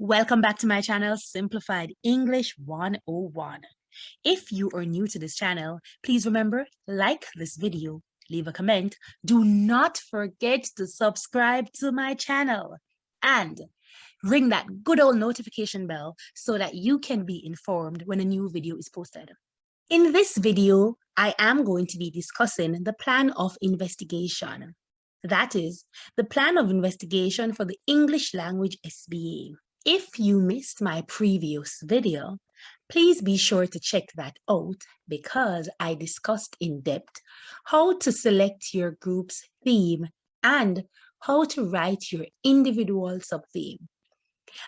Welcome back to my channel, Simplified English 101. If you are new to this channel, please remember, like this video, leave a comment. Do not forget to subscribe to my channel and ring that good old notification bell so that you can be informed when a new video is posted. In this video, I am going to be discussing the plan of investigation. That is, the plan of investigation for the English language SBA. If you missed my previous video, please be sure to check that out because I discussed in depth how to select your group's theme and how to write your individual sub-theme.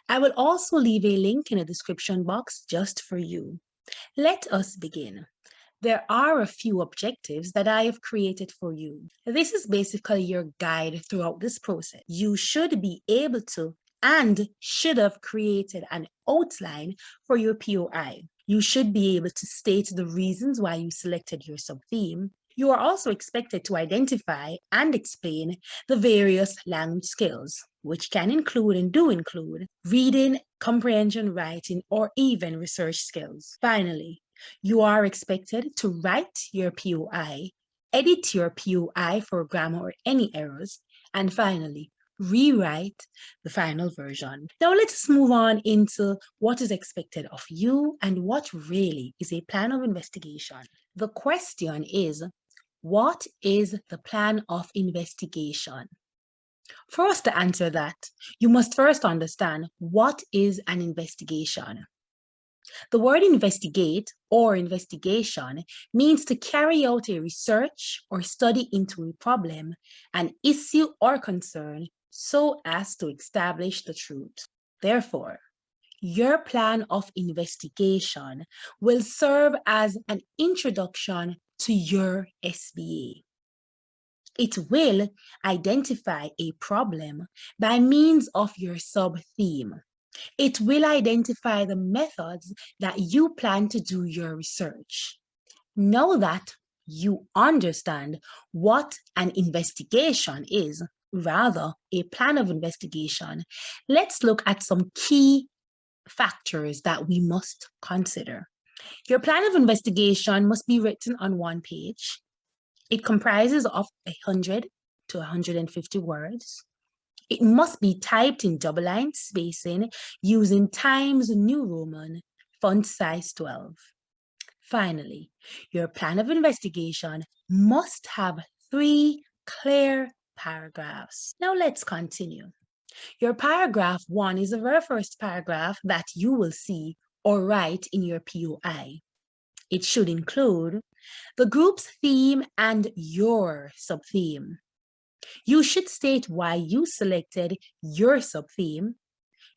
I will also leave a link in the description box just for you. Let us begin. There are a few objectives that I have created for you. This is basically your guide throughout this process. You should be able to and should have created an outline for your POI. You should be able to state the reasons why you selected your sub-theme. You are also expected to identify and explain the various language skills, which can include and do include reading, comprehension, writing, or even research skills. Finally, you are expected to write your POI, edit your POI for grammar or any errors, and finally, rewrite the final version. Now let's move on into what is expected of you and what really is a plan of investigation. The question is, what is the plan of investigation? For us to answer that, you must first understand what is an investigation. The word investigate or investigation means to carry out a research or study into a problem, an issue or concern so as to establish the truth. Therefore, your plan of investigation will serve as an introduction to your SBA. It will identify a problem by means of your sub-theme. It will identify the methods that you plan to do your research. Now that you understand what an investigation is, rather a plan of investigation, let's look at some key factors that we must consider. Your plan of investigation must be written on one page. It comprises of 100 to 150 words. It must be typed in double-line spacing using Times New Roman, font size 12. Finally, your plan of investigation must have 3 clear paragraphs. Now let's continue. Your paragraph 1 is the very first paragraph that you will see or write in your POI. It should include the group's theme and your sub-theme. You should state why you selected your sub-theme.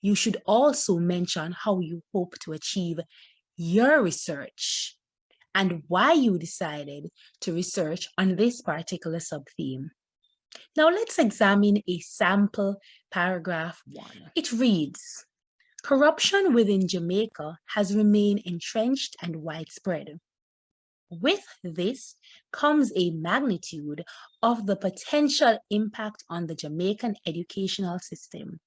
You should also mention how you hope to achieve your research and why you decided to research on this particular sub-theme. Now let's examine a sample paragraph 1. It reads, corruption within Jamaica has remained entrenched and widespread. With this comes a magnitude of the potential impact on the Jamaican educational system.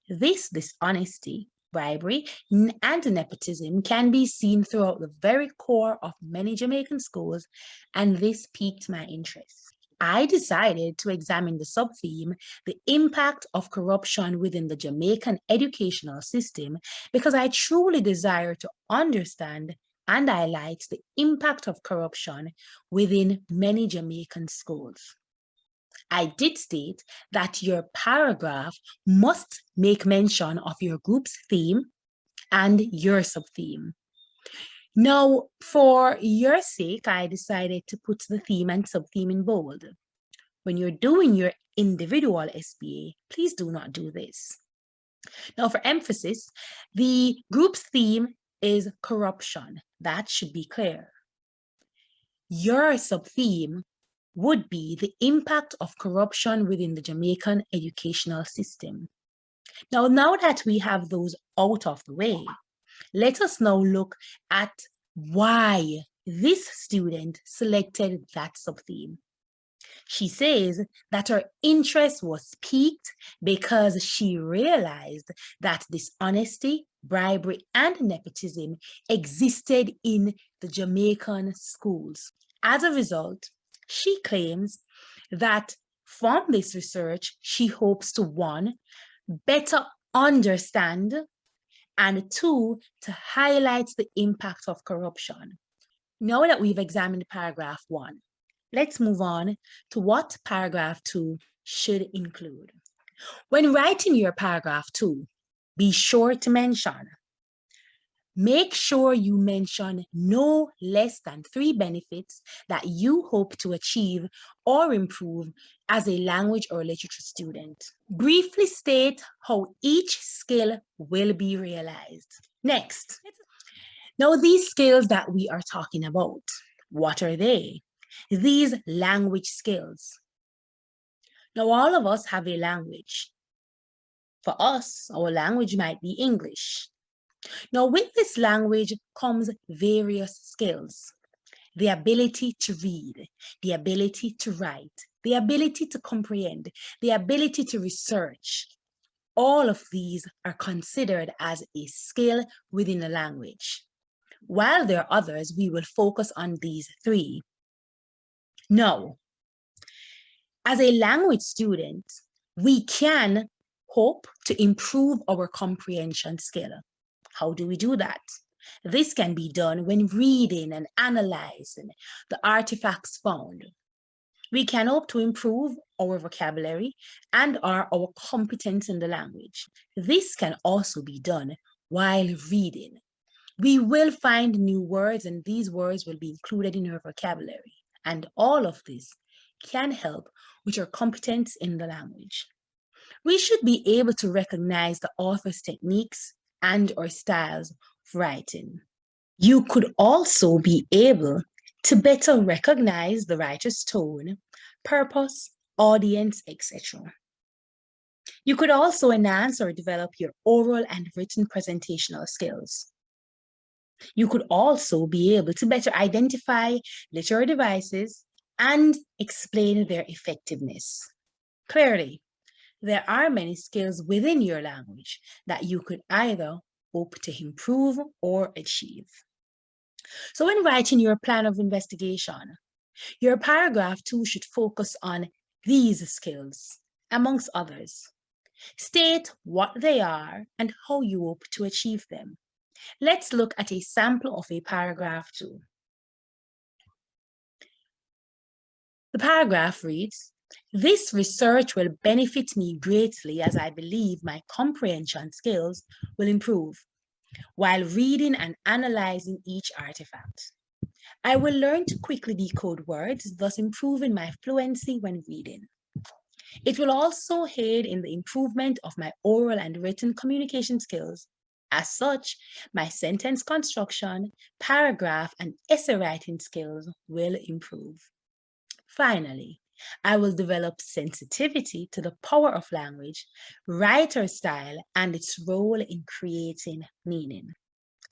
This dishonesty, bribery, and nepotism can be seen throughout the very core of many Jamaican schools, and this piqued my interest. I decided to examine the sub-theme, the impact of corruption within the Jamaican educational system, because I truly desire to understand and highlight the impact of corruption within many Jamaican schools. I did state that your paragraph must make mention of your group's theme and your sub-theme. Now, for your sake, I decided to put the theme and sub-theme in bold. When you're doing your individual SBA, please do not do this. Now, for emphasis, the group's theme is corruption. That should be clear. Your sub-theme would be the impact of corruption within the Jamaican educational system. Now that we have those out of the way, let us now look at why this student selected that sub-theme. She says that her interest was piqued because she realized that dishonesty, bribery, and nepotism existed in the Jamaican schools. As a result, she claims that from this research, she hopes to one, better understand, and two, to highlight the impact of corruption. Now that we've examined paragraph 1, let's move on to what paragraph 2 should include. When writing your paragraph 2, be sure to make sure you mention no less than 3 benefits that you hope to achieve or improve as a language or literature student. Briefly state how each skill will be realized. Next, now these skills that we are talking about, what are they? These language skills. Now all of us have a language. For us, our language might be English. Now, with this language comes various skills. The ability to read, the ability to write, the ability to comprehend, the ability to research. All of these are considered as a skill within a language. While there are others, we will focus on these 3. Now, as a language student, we can hope to improve our comprehension skill. How do we do that? This can be done when reading and analyzing the artifacts found. We can hope to improve our vocabulary and our competence in the language. This can also be done while reading. We will find new words and these words will be included in our vocabulary. And all of this can help with your competence in the language. We should be able to recognize the author's techniques and or styles of writing. You could also be able to better recognize the writer's tone, purpose, audience, etc. You could also enhance or develop your oral and written presentational skills. You could also be able to better identify literary devices and explain their effectiveness. Clearly, there are many skills within your language that you could either hope to improve or achieve. So when writing your plan of investigation, your paragraph 2 should focus on these skills, amongst others. State what they are and how you hope to achieve them. Let's look at a sample of a paragraph 2. The paragraph reads, "This research will benefit me greatly as I believe my comprehension skills will improve while reading and analyzing each artifact. I will learn to quickly decode words, thus improving my fluency when reading. It will also aid in the improvement of my oral and written communication skills. As such, my sentence construction, paragraph, and essay writing skills will improve. Finally, I will develop sensitivity to the power of language, writer style, and its role in creating meaning."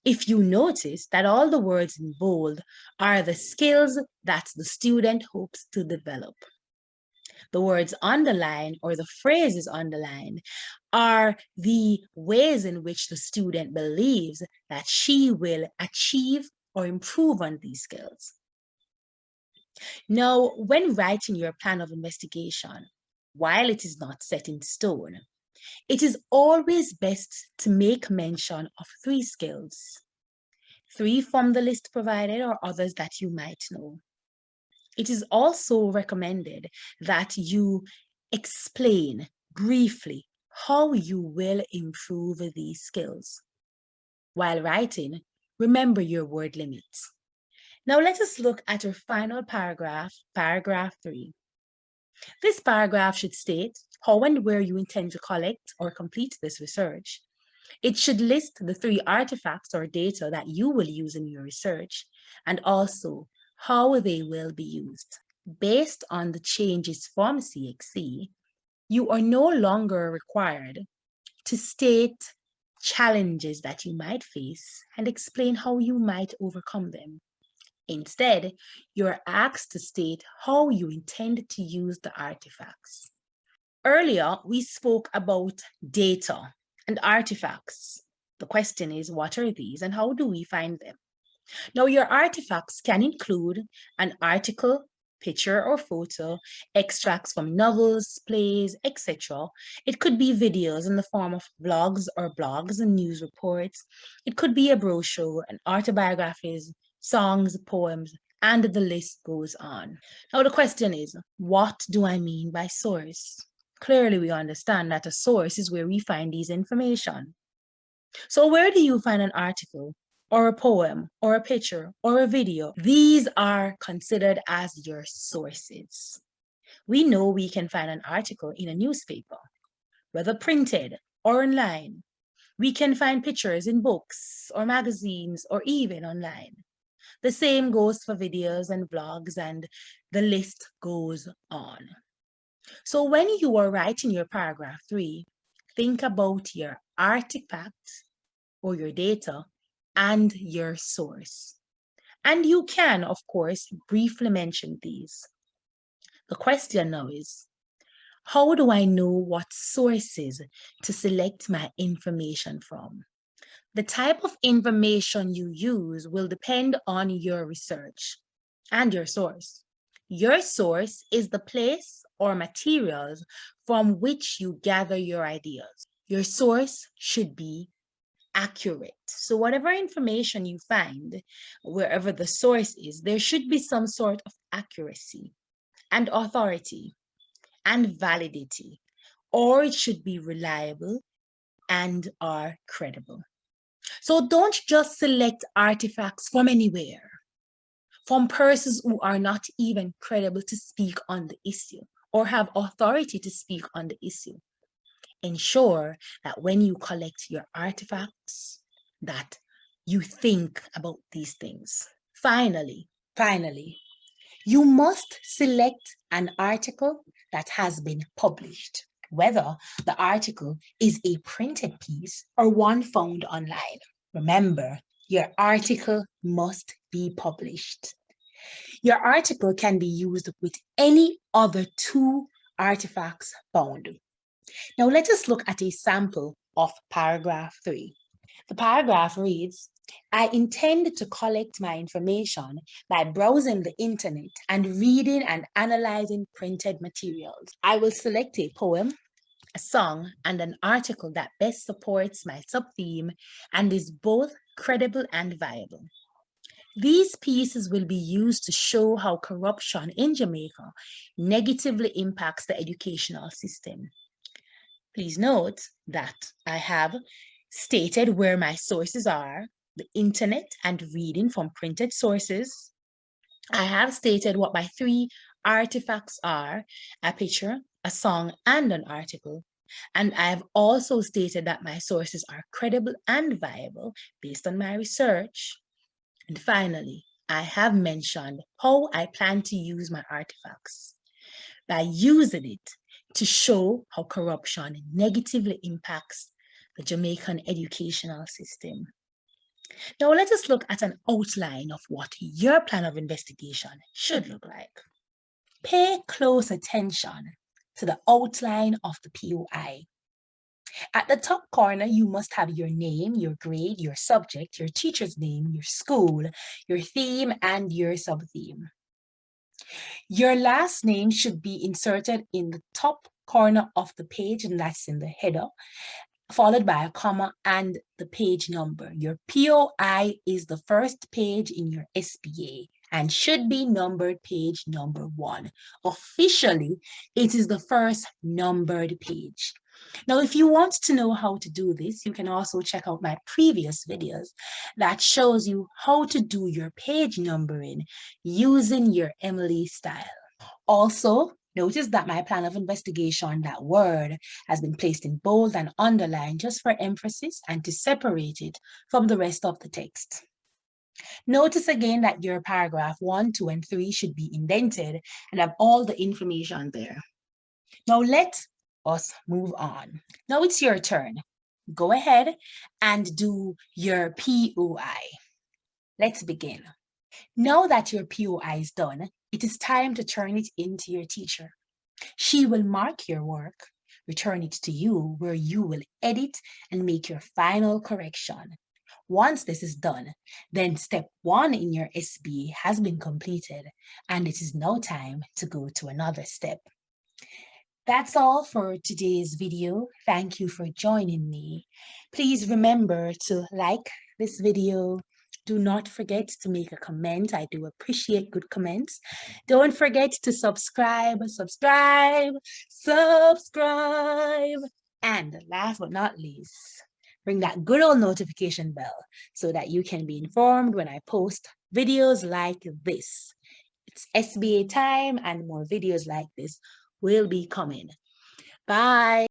If you notice that all the words in bold are the skills that the student hopes to develop. The words underlined or the phrases underlined are the ways in which the student believes that she will achieve or improve on these skills. Now, when writing your plan of investigation, while it is not set in stone, it is always best to make mention of 3 skills, 3 from the list provided or others that you might know. It is also recommended that you explain briefly how you will improve these skills. While writing, remember your word limits. Now let us look at our final paragraph, paragraph 3. This paragraph should state how and where you intend to collect or complete this research. It should list the 3 artifacts or data that you will use in your research and also how they will be used. Based on the changes from CXC, you are no longer required to state challenges that you might face and explain how you might overcome them. Instead, you're asked to state how you intend to use the artifacts. Earlier, we spoke about data and artifacts. The question is, what are these and how do we find them? Now, your artifacts can include an article, picture or photo, extracts from novels, plays, etc. It could be videos in the form of blogs and news reports. It could be a brochure, an autobiographies, songs, poems, and the list goes on. Now, the question is, what do I mean by source? Clearly, we understand that a source is where we find these information. So where do you find an article or a poem or a picture or a video? These are considered as your sources. We know we can find an article in a newspaper, whether printed or online. We can find pictures in books or magazines or even online. The same goes for videos and vlogs, and the list goes on. So when you are writing your paragraph 3, think about your artifact or your data and your source. And you can, of course, briefly mention these. The question now is, how do I know what sources to select my information from? The type of information you use will depend on your research and your source. Your source is the place or materials from which you gather your ideas. Your source should be accurate. So whatever information you find, wherever the source is, there should be some sort of accuracy and authority and validity, or it should be reliable and are credible. So don't just select artifacts from anywhere, from persons who are not even credible to speak on the issue or have authority to speak on the issue. Ensure that when you collect your artifacts, that you think about these things. Finally, you must select an article that has been published, whether the article is a printed piece or one found online. Remember, your article must be published. Your article can be used with any other 2 artifacts found. Now let us look at a sample of paragraph 3. The paragraph reads, I intend to collect my information by browsing the internet and reading and analyzing printed materials. I will select a poem, a song, and an article that best supports my sub-theme and is both credible and viable. These pieces will be used to show how corruption in Jamaica negatively impacts the educational system. Please note that I have stated where my sources are, the internet and reading from printed sources. I have stated what my 3 artifacts are, a picture, a song, and an article. And I have also stated that my sources are credible and viable based on my research. And finally, I have mentioned how I plan to use my artifacts by using it to show how corruption negatively impacts the Jamaican educational system. Now let us look at an outline of what your plan of investigation should look like. Pay close attention to the outline of the POI. At the top corner, you must have your name, your grade, your subject, your teacher's name, your school, your theme, and your sub-theme. Your last name should be inserted in the top corner of the page, and that's in the header, followed by a comma and the page number. Your POI is the first page in your SPA and should be numbered page number 1. Officially, it is the first numbered page. Now, if you want to know how to do this, you can also check out my previous videos that shows you how to do your page numbering using your Emily style. Also, notice that my plan of investigation, that word, has been placed in bold and underlined just for emphasis and to separate it from the rest of the text. Notice again that your paragraph 1, 2, and 3 should be indented and have all the information there. Now let us move on. Now it's your turn. Go ahead and do your POI. Let's begin. Now that your POI is done, it is time to turn it into your teacher. She will mark your work, return it to you, where you will edit and make your final correction. Once this is done, then step 1 in your SBA has been completed, and it is now time to go to another step. That's all for today's video. Thank you for joining me. Please remember to like this video. Do not forget to make a comment. I do appreciate good comments. Don't forget to subscribe. And last but not least, ring that good old notification bell so that you can be informed when I post videos like this. It's SBA time, and more videos like this will be coming. Bye.